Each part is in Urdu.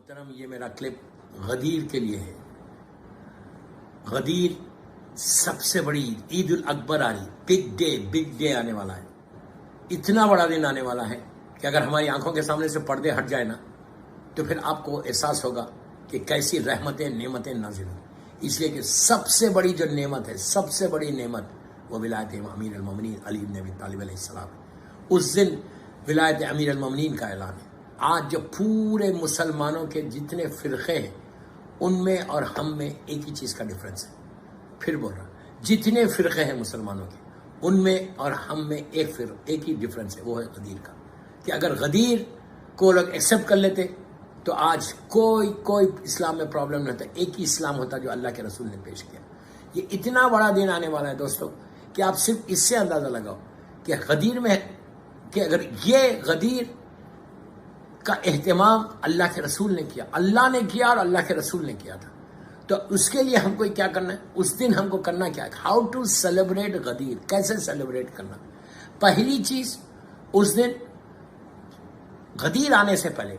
محترم، یہ میرا کلپ غدیر کے لیے ہے۔ غدیر سب سے بڑی عید الاکبر آ رہی، بگ ڈے آنے والا ہے۔ اتنا بڑا دن آنے والا ہے کہ اگر ہماری آنکھوں کے سامنے سے پردے ہٹ جائے نا تو پھر آپ کو احساس ہوگا کہ کیسی رحمتیں نعمتیں نازل ہوں۔ اس لیے کہ سب سے بڑی جو نعمت ہے، سب سے بڑی نعمت وہ ولایت امیر المومنین علی بن ابی طالب علیہ السلام ہے۔ اس دن ولایت امیر المومنین کا اعلان ہے۔ آج جو پورے مسلمانوں کے جتنے فرقے ہیں ان میں اور ہم میں ایک ہی چیز کا ڈفرنس ہے۔ پھر بول رہا، جتنے فرقے ہیں مسلمانوں کے ان میں اور ہم میں ایک ہی ڈفرنس ہے، وہ ہے غدیر کا۔ کہ اگر غدیر کو لوگ ایکسیپٹ کر لیتے تو آج کوئی اسلام میں پرابلم نہیں ہوتا، ایک ہی اسلام ہوتا جو اللہ کے رسول نے پیش کیا۔ یہ اتنا بڑا دن آنے والا ہے دوستو کہ آپ صرف اس سے اندازہ لگاؤ کہ غدیر میں کہ اگر یہ غدیر کا اہتمام اللہ کے رسول نے کیا، اللہ نے کیا اور اللہ کے رسول نے کیا تھا، تو اس کے لیے ہم کو کیا کرنا ہے؟ اس دن ہم کو کرنا کیا ہے؟ ہاؤ ٹو سیلیبریٹ غدیر، کیسے سیلیبریٹ کرنا؟ پہلی چیز، اس دن غدیر آنے سے پہلے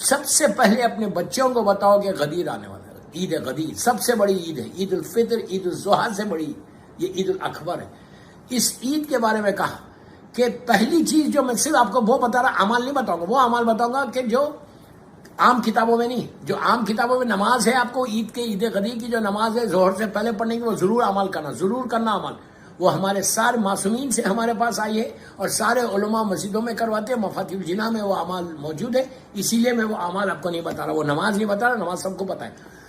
سب سے پہلے اپنے بچوں کو بتاؤ کہ غدیر آنے والا ہے، عید غدیر سب سے بڑی عید ہے، عید الفطر، عید الاضحیٰ سے بڑی یہ عید الاکبر ہے۔ اس عید کے بارے میں کہا کہ پہلی چیز جو میں صرف آپ کو وہ بتا رہا، اعمال نہیں بتاؤں گا، وہ اعمال بتاؤں گا کہ جو عام کتابوں میں نہیں، جو عام کتابوں میں نماز ہے آپ کو عید غدیر کی جو نماز ہے ظہر سے پہلے پڑھنے کی، وہ ضرور عمل کرنا، ضرور کرنا عمل۔ وہ ہمارے سارے معصومین سے ہمارے پاس آئی ہے اور سارے علماء مسجدوں میں کرواتے ہیں، مفاتیح الجناح میں وہ اعمال موجود ہے، اسی لیے میں وہ اعمال آپ کو نہیں بتا رہا، وہ نماز نہیں بتا رہا، نماز سب کو پتہ ہے۔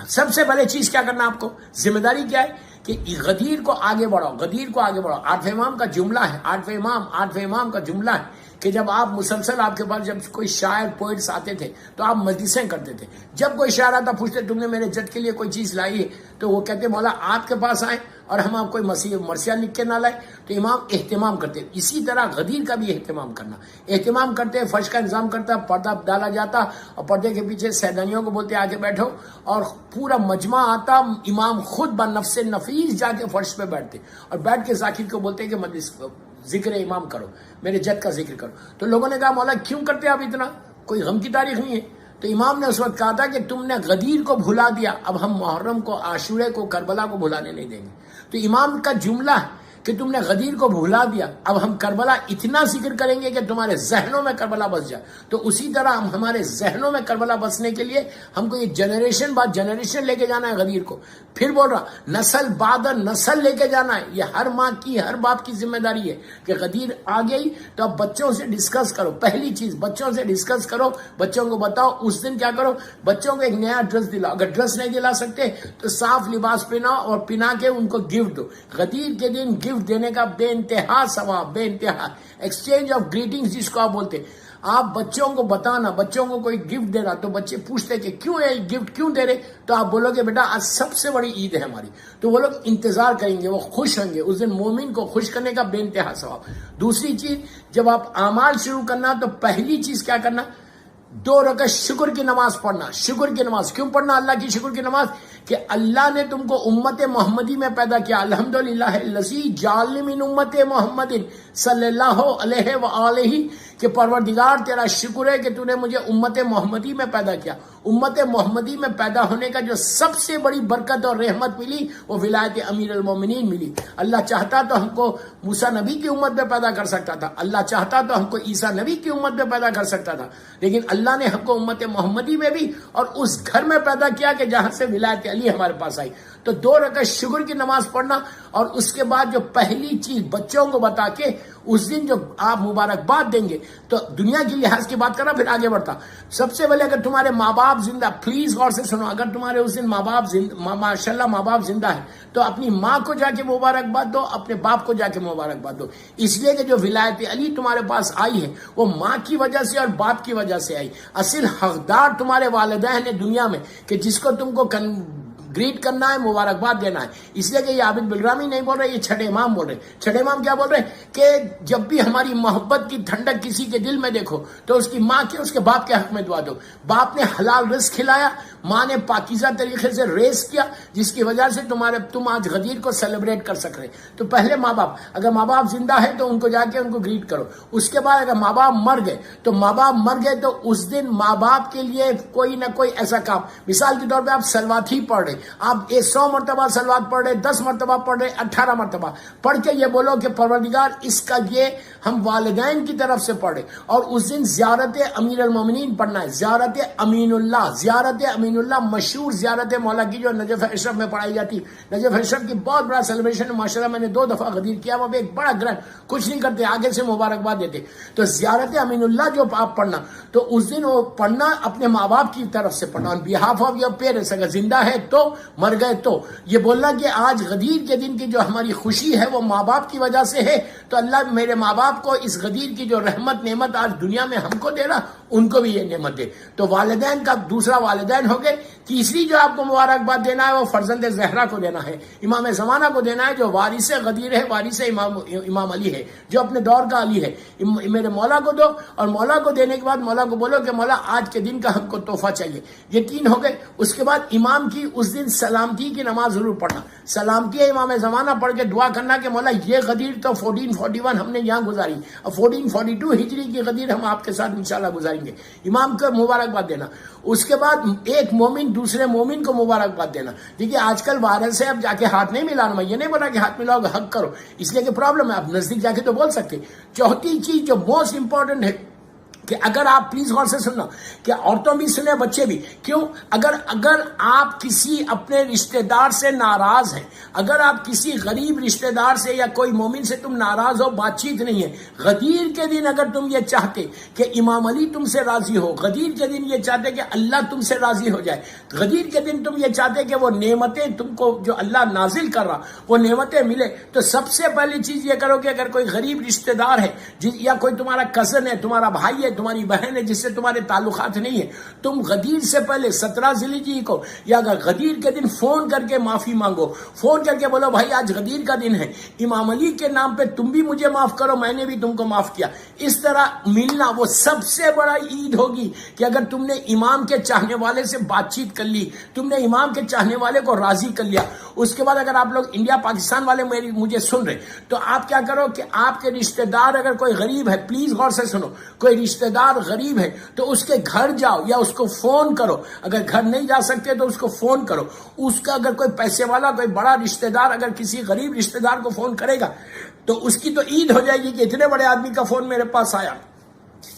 سب سے پہلے چیز کیا کرنا آپ کو، ذمہ داری کیا ہے کہ غدیر کو آگے بڑھاؤ، غدیر کو آگے بڑھاؤ۔ آٹھویں امام کا جملہ ہے، آٹھویں امام کا جملہ ہے کہ جب آپ مسلسل آپ کے پاس جب کوئی شاعر پوئٹس آتے تھے تو آپ مجلسیں کرتے تھے، جب کوئی شاعر آتا پوچھتے تم نے میرے جج کے لیے کوئی چیز لائی ہے تو وہ کہتے مولا آپ کے پاس آئیں اور ہم آپ کوئی مرثیہ لکھ کے نہ لائیں، تو امام اہتمام کرتے۔ اسی طرح غدیر کا بھی اہتمام کرنا، اہتمام کرتے، فرش کا انتظام کرتا، پردہ ڈالا جاتا اور پردے کے پیچھے سیدانیوں کو بولتے آگے بیٹھو، اور پورا مجمع آتا، امام خود بنفس نفیس جا کے فرش پہ بیٹھتے اور بیٹھ کے ذاکر کو بولتے کہ مجلس ذکر امام کرو، میرے جد کا ذکر کرو۔ تو لوگوں نے کہا مولا کیوں کرتے آپ اتنا، کوئی غم کی تاریخ نہیں ہے؟ تو امام نے اس وقت کہا تھا کہ تم نے غدیر کو بھلا دیا، اب ہم محرم کو، عاشورے کو، کربلا کو بھلانے نہیں دیں گے۔ تو امام کا جملہ ہے کہ تم نے غدیر کو بھلا دیا، اب ہم کربلا اتنا ذکر کریں گے کہ تمہارے ذہنوں میں کربلا بس جائے۔ تو اسی طرح ہم ہمارے ذہنوں میں کربلا بسنے کے لیے ہم کو یہ جنریشن بعد جنریشن لے کے جانا ہے غدیر کو۔ پھر بول رہا نسل بعد نسل لے کے جانا ہے، یہ ہر ماں کی، ہر باپ کی ذمہ داری ہے کہ غدیر آ گئی تو اب بچوں سے ڈسکس کرو۔ پہلی چیز بچوں سے ڈسکس کرو، بچوں کو بتاؤ اس دن کیا کرو، بچوں کو ایک نیا ڈریس دلاؤ، اگر ڈریس نہیں دلا سکتے تو صاف لباس پہناؤ اور پہنا کے ان کو گفٹ دو۔ غدیر کے دن گفٹ دینے کا بے انتہا ثواب، بے انتہا ایکسچینج آف گریٹنگز جس کو آپ بولتے۔ آپ بچوں کو بتانا، بچوں کو کوئی گفٹ دے رہا تو بچے پوچھتے کہ کیوں ہے گفٹ کیوں دے رہے، تو آپ بولو گے بیٹا آج سب سے بڑی عید ہے ہماری، تو وہ لوگ انتظار کریں گے، وہ خوش ہوں گے۔ اس دن مومن کو خوش کرنے کا بے انتہا ثواب۔ دوسری چیز، جب آپ اعمال شروع کرنا تو پہلی چیز کیا کرنا، 2 رکعت شکر کی نماز پڑھنا۔ شکر کی نماز کیوں پڑھنا؟ اللہ کی شکر کی نماز کہ اللہ نے تم کو امت محمدی میں پیدا کیا۔ الحمدللہ الذی جعلنی من امت محمد صلی اللہ علیہ وآلہ، کہ پروردگار تیرا شکر ہے کہ تو نے مجھے امت محمدی میں پیدا کیا۔ امت محمدی میں پیدا ہونے کا جو سب سے بڑی برکت اور رحمت ملی وہ ولایت امیر المومنین ملی۔ اللہ چاہتا تو ہم کو موسیٰ نبی کی امت میں پیدا کر سکتا تھا، اللہ چاہتا تو ہم کو عیسیٰ نبی کی امت میں پیدا کر سکتا تھا، لیکن اللہ نے ہم کو امت محمدی میں بھی اور اس گھر میں پیدا کیا کہ جہاں سے ولایت علی ہمارے پاس آئی۔ تو 2 رکعت شکر کی نماز پڑھنا، اور اس کے بعد جو پہلی چیز بچوں کو بتا کے اس دن جو آپ مبارکباد دیں گے، تو دنیا کی لحاظ کی بات کرنا پھر آگے بڑھتا۔ سب سے پہلے اگر تمہارے ماں باپ زندہ، پلیز غور سے سنو، اگر تمہارے اس دن ماں باپ ماشاءاللہ ماں باپ زندہ ہے تو اپنی ماں کو جا کے مبارکباد دو، اپنے باپ کو جا کے مبارکباد دو، اس لیے کہ جو ولایت علی تمہارے پاس آئی ہے وہ ماں کی وجہ سے اور باپ کی وجہ سے آئی۔ اصل حقدار تمہارے والدین ہیں دنیا میں کہ جس کو تم کو گریٹ کرنا ہے، مبارکباد دینا ہے۔ اس لیے کہ یہ عابد بلرامی نہیں بول رہے، یہ چھٹے امام بول رہے۔ چھٹے امام کیا بول رہے کہ جب بھی ہماری محبت کی ٹھنڈک کسی کے دل میں دیکھو تو اس کی ماں کے، اس کے باپ کے حق میں دعا دو۔ باپ نے حلال رزق کھلایا، ماں نے پاکیزہ طریقے سے ریس کیا جس کی وجہ سے تم آج غدیر کو سیلیبریٹ کر سک رہے. تو پہلے ماں باپ، اگر ماں باپ زندہ ہے تو ان کو جا کے ان کو گریٹ کرو. اس کے بعد اگر ماں باپ مر گئے تو اس دن ماں باپ کے لیے کوئی نہ کوئی ایسا کام، مثال کے طور پہ آپ سلوات ہی پڑھ رہے، آپ 100 مرتبہ سلوات پڑھ رہے، 10 مرتبہ پڑھ رہے، 18 مرتبہ پڑھ کے یہ بولو کہ پروردگار اس کا یہ ہم والدین کی طرف سے پڑھے. اور اس دن زیارت امیر المومنین پڑھنا ہے، زیارت امین اللہ مشہور زیارت مولا کی جو نجف اشرف میں پڑھائی جاتی. نجف اشرف کی بہت بڑا سیلیبریشن، ماشاءاللہ میں نے 2 دفعہ غدیر کیا، وہ بھی ایک بڑا گرینڈ، کچھ نہیں کرتے، آگے سے مبارکباد دیتے. تو زیارت امین اللہ جو آپ پڑھنا، تو اس دن وہ پڑھنا اپنے ماں باپ کی طرف سے پڑھنا، on behalf of your parents. اگر زندہ ہے تو، مر گئے تو یہ بولنا کہ آج غدیر کے دن کی جو ہماری خوشی ہے وہ ماں باپ کی وجہ سے ہے، تو اللہ میرے ماں باپ کو اس غدیر کی جو رحمت نعمت آج دنیا میں ہم کو دے رہا، ان کو بھی یہ نعمت دے. تو والدین کا دوسرا والدین ہو گئے. تیسری جو آپ کو مبارکباد دینا ہے وہ فرزند زہرا کو دینا ہے، امام زمانہ کو دینا ہے، جو وارث غدیر ہے، وارث امام علی ہے، جو اپنے دور کا علی ہے. میرے مولا کو دو، اور مولا کو دینے کے بعد مولا کو بولو کہ مولا آج کے دن کا ہم کو تحفہ چاہیے. یہ 3 ہو گئے. اس کے بعد امام کی اس دن سلامتی کی نماز ضرور پڑھنا، سلامتی امام زمانہ پڑھ کے دعا کرنا کہ مولا یہ غدیر تو 1441 ہم نے یہاں گزاری، اب 1442 ہجری کی غدیر ہم آپ کے ساتھ انشاءاللہ گزاریں گے. امام کو مبارکباد دینا. اس کے بعد ایک مومن دوسرے مومن کو مبارکباد دینا. دیکھیے آج کل وائرس ہے، اب جا کے ہاتھ نہیں ملانا. میں یہ نہیں بولا کہ ہاتھ ملاؤ گے حق کرو، اس لیے کہ پرابلم ہے، آپ نزدیک جا کے تو بول سکتے. چوتھی چیز جو موسٹ امپورٹنٹ ہے کہ اگر آپ پلیز غور سے سننا، کہ عورتوں بھی سنیں بچے بھی، کیوں؟ اگر آپ کسی اپنے رشتہ دار سے ناراض ہیں، اگر آپ کسی غریب رشتہ دار سے یا کوئی مومن سے تم ناراض ہو، بات چیت نہیں ہے، غدیر کے دن اگر تم یہ چاہتے کہ امام علی تم سے راضی ہو، غدیر کے دن یہ چاہتے کہ اللہ تم سے راضی ہو جائے، غدیر کے دن تم یہ چاہتے کہ وہ نعمتیں تم کو جو اللہ نازل کر رہا وہ نعمتیں ملے، تو سب سے پہلی چیز یہ کرو کہ اگر کوئی غریب رشتہ دار ہے یا کوئی تمہارا کزن ہے، تمہارا بھائی ہے، تمہاری بہن ہے جس سے تمہارے تعلقات نہیں ہے، تم غدیر سے پہلے 17 ذی الحجہ کو یا اگر غدیر کے دن فون کر کے معافی مانگو، فون کر کے بولو بھائی آج غدیر کا دن ہے، امام علی کے نام پہ تم بھی مجھے معاف کرو، میں نے بھی تم کو معاف کیا. اس طرح ملنا وہ سب سے بڑا عید ہوگی کہ اگر تم نے امام کے چاہنے والے سے بات چیت کر لی، تم نے امام کے چاہنے والے کو راضی کر لیا. اس کے بعد اگر آپ لوگ انڈیا پاکستان والے مجھے سن رہے تو آپ کیا کرو کہ آپ کے رشتہ دار اگر کوئی غریب ہے، پلیز غور سے سنو، کوئی رشتہ دار غریب ہے تو اس کے گھر جاؤ یا اس کو فون کرو. اگر گھر نہیں جا سکتے تو اس کو فون کرو. اس کا اگر کوئی پیسے والا کوئی بڑا رشتہ دار اگر کسی غریب رشتہ دار کو فون کرے گا تو اس کی تو عید ہو جائے گی کہ اتنے بڑے آدمی کا فون میرے پاس آیا.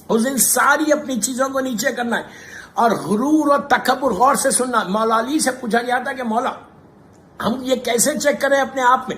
اس دن ساری اپنی چیزوں کو نیچے کرنا ہے. اور غرور اور تکبر، غور سے سننا، مولا علی سے پوچھا گیا تھا کہ مولا ہم یہ کیسے چیک کریں اپنے آپ میں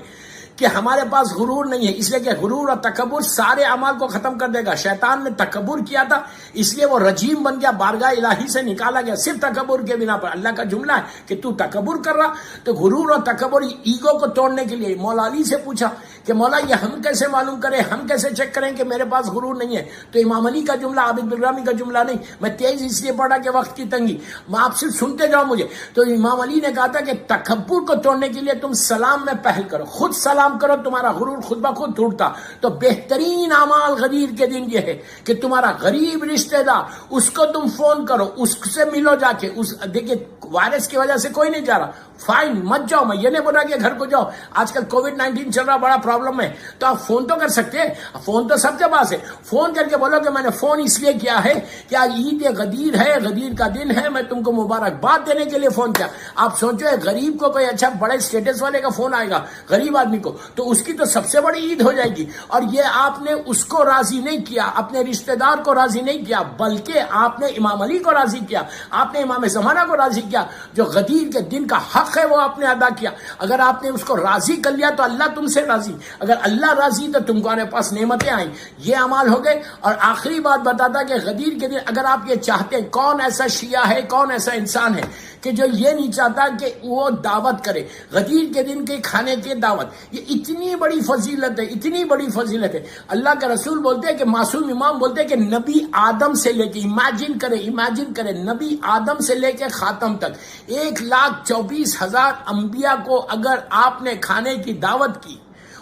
کہ ہمارے پاس غرور نہیں ہے، اس لیے کہ غرور اور تکبر سارے اعمال کو ختم کر دے گا. شیطان نے تکبر کیا تھا اس لیے وہ رجیم بن گیا، بارگاہ الہی سے نکالا گیا صرف تکبر کے بنا پر. اللہ کا جملہ ہے کہ تو تکبر کر رہا، تو غرور اور تکبر ایگو کو توڑنے کے لیے مولا علی سے پوچھا کہ مولا یہ ہم کیسے معلوم کریں، ہم کیسے چیک کریں کہ میرے پاس غرور نہیں ہے. تو امام علی کا جملہ، عابد بلرامی کا جملہ نہیں. میں تیز اس لیے پڑھا کہ وقت کی تنگی، میں آپ صرف سنتے جاؤ مجھے. تو امام علی نے کہا تھا کہ تکبر کو توڑنے کے لیے تم سلام میں پہل کرو، خود سلام کرو، تمہارا غرور خود بخود ٹوٹتا. تو بہترین اعمال غدیر کے دن یہ ہے کہ تمہارا غریب رشتہ دار اس کو تم فون کرو، اس سے ملو جا کے. دیکھیے وائرس کی وجہ سے کوئی نہیں جا رہا، فائن مت جاؤ. میں یہ نہیں بولا کہ گھر کو جاؤ، آج کل کووڈ-19 چل رہا، بڑا پرابلم ہے، تو آپ فون تو کر سکتے ہیں، فون تو سب کے پاس ہے. فون کر کے بولو کہ میں نے فون اس لیے کیا ہے کہ آج عید غدیر ہے، غدیر کا دن ہے، میں تم کو مبارکباد دینے کے لیے فون کیا. آپ سوچو غریب کو کوئی اچھا بڑے اسٹیٹس والے کا فون آئے گا غریب آدمی کو، تو اس کی تو سب سے بڑی عید ہو جائے گی. اور یہ آپ نے اس کو راضی نہیں کیا، اپنے رشتہ دار کو راضی نہیں کیا، بلکہ آپ نے امام علی کو راضی کیا، آپ نے امام زمانہ کو راضی کیا. جو غدیر کے دن کا حق ہے وہ آپ نے ادا کیا. اگر آپ نے اس کو راضی کر لیا تو اللہ تم سے راضی، اگر اللہ راضی تو تمہارے پاس نعمتیں آئیں. یہ اعمال ہو گئے. اور آخری بات بتاتا کہ غدیر کے دن اگر آپ یہ چاہتے ہیں، کون ایسا شیعہ ہے، کون ایسا انسان ہے کہ جو یہ نہیں چاہتا کہ وہ دعوت کرے غدیر کے دن کے کھانے کی دعوت. یہ اتنی بڑی فضیلت ہے، اتنی بڑی فضیلت ہے. اللہ کا رسول بولتے ہیں کہ معصوم امام بولتے ہیں کہ نبی آدم سے لے کے، امیجن کرے نبی آدم سے لے کے خاتم تک 1,24,000 انبیاء کو اگر آپ نے کھانے کی دعوت کی،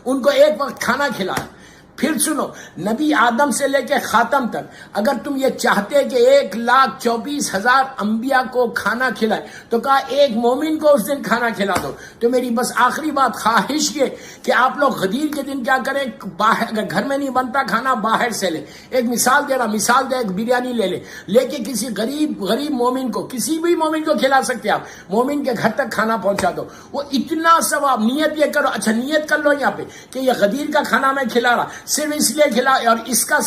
ان کو ایک وقت کھانا کھلایا، پھر سنو، نبی آدم سے لے کے خاتم تک اگر تم یہ چاہتے کہ 1,24,000 انبیاء کو کھانا کھلائے تو کہا ایک مومن کو اس دن کھانا کھلا دو۔ تو میری بس آخری بات خواہش یہ کہ آپ لوگ غدیر کے دن کیا کریں، باہر اگر گھر میں نہیں بنتا کھانا باہر سے لے۔ ایک مثال دے رہا، مثال دے، ایک بریانی لے کے کسی غریب مومن کو، کسی بھی مومن کو کھلا سکتے آپ، مومن کے گھر تک کھانا پہنچا دو، وہ اتنا ثواب۔ نیت یہ کرو، اچھا نیت کر لو یہاں پہ کہ یہ غدیر کا کھانا میں کھلا رہا صرف اس لیے کھلا، اور اس کا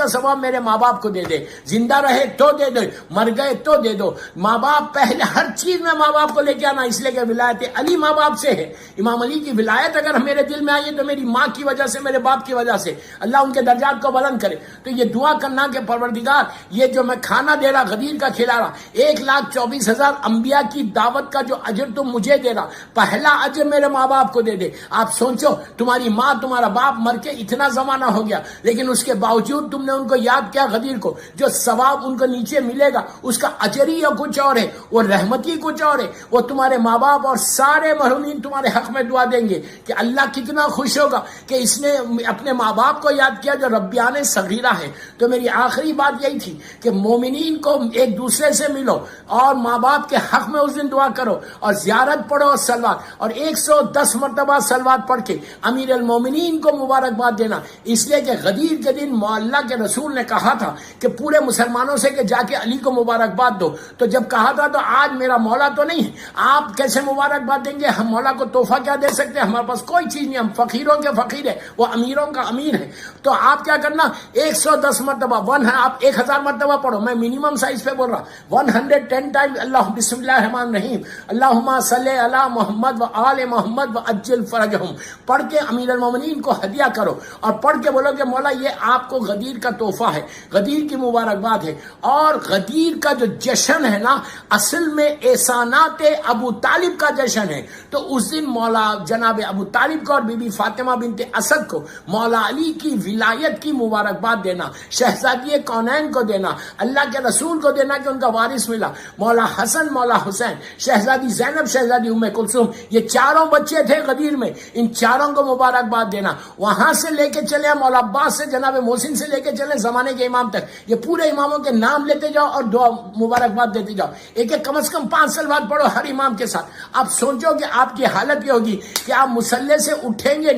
ثواب میرے ماں باپ کو دے دے، زندہ رہے تو دے دو، مر گئے تو دے دو۔ ماں باپ پہلے ہر چیز میں ماں باپ کو لے کے آنا، اس لیے کہ ولایت علی ماں باپ سے ہے۔ امام علی کی ولایت اگر میرے دل میں آئی ہے تو میری ماں کی وجہ سے، میرے باپ کی وجہ سے، اللہ ان کے درجات کو بلند کرے۔ تو یہ دعا کرنا کہ پروردگار یہ جو میں کھانا دے رہا غدیر کا کھلا رہا، 1,24,000 انبیاء کی دعوت کا جو اجر تم مجھے دے رہا، پہلا اجر میرے ماں باپ کو دے دے۔ آپ سوچو، تمہاری ماں تمہارا باپ مر کے اتنا زمانہ ہو گیا، لیکن اس کے باوجود تم نے ان کو یاد کیا غدیر کو، جو ثواب ان کو نیچے ملے گا اس کا اجر ہی کچھ اور ہے، وہ رحمتی کچھ اور ہے۔ وہ تمہارے ماں باپ اور سارے محرومین تمہارے حق میں دعا دیں گے کہ اللہ کتنا خوش ہوگا کہ اس نے اپنے ماں باپ کو یاد کیا جو ربیان صغیرہ ہے۔ تو میری آخری بات یہی تھی کہ مومنین کو ایک دوسرے سے ملو اور ماں باپ کے حق میں اس دن دعا کرو اور زیارت پڑھو اور سلوات، اور 110 مرتبہ سلوات پڑھ کے امیر المومنین کو مبارکباد دینا، اس لیے کہ غدیر کے دن اللہ کے رسول نے کہا تھا کہ پورے مسلمانوں سے کہ جا کے علی کو مبارکباد دو۔ تو جب کہا تھا تو آج میرا مولا تو نہیں ہے، آپ کیسے مبارکباد دیں گے؟ ہم مولا کو تحفہ کیا دے سکتے ہیں؟ ہمارے پاس کوئی چیز نہیں، ہم فقیروں کے فقیر ہیں، وہ امیروں کا امیر ہے۔ تو آپ کیا کرنا، 110 مرتبہ، آپ 1000 مرتبہ پڑھو، میں منیمم سائز پہ بول رہا، 110 ٹائم اللہ بسم اللہ الرحمن الرحیم اللہم صلی علی محمد و آل محمد و عجل فرجہم پڑھ کے امیر المومنین کو ہدیہ کرو، اور پڑھ کے بولو کہ مولا یہ آپ کو غدیر کا تحفہ ہے، غدیر کی مبارکباد ہے۔ اور غدیر کا جو جشن ہے نا، اصل میں احسانات ابو طالب کا جشن ہے۔ تو اس دن مولا جناب ابو طالب کو اور بی بی فاطمہ بنت اسد کو مولا علی کی ولایت کی مبارکباد دینا، شہزادی کونین کو دینا، اللہ کے رسول کو دینا کہ ان کا وارث ملا، مولا حسن، مولا حسین، شہزادی زینب، شہزادی ام کلثوم، یہ چاروں بچے تھے غدیر میں، ان چاروں کو مبارکباد دینا۔ وہاں سے لے کے چلے مولا عباس سے جناب محسن سے لے کے چلے زمانے کے امام تک، یہ پورے اماموں کے نام لیتے جاؤ اور دعا مبارکباد دیتے جاؤ، ایک کم از کم 5 سلوات پڑھو ہر امام کے ساتھ۔ آپ سوچو کہ آپ کی حالت یہ ہوگی کہ آپ مصلی سے اٹھیں گے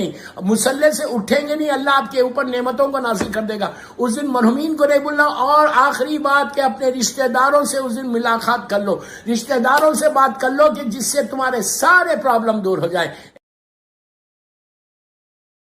نہیں، اللہ آپ کے اوپر نعمتوں کو نازل کر دے گا۔ اس دن مرحومین کو نہیں بھولنا۔ اور آخری بات کہ اپنے رشتہ داروں سے اس دن ملاقات کر لو، رشتہ داروں سے بات کر لو کہ جس سے تمہارے سارے پرابلم دور ہو جائے۔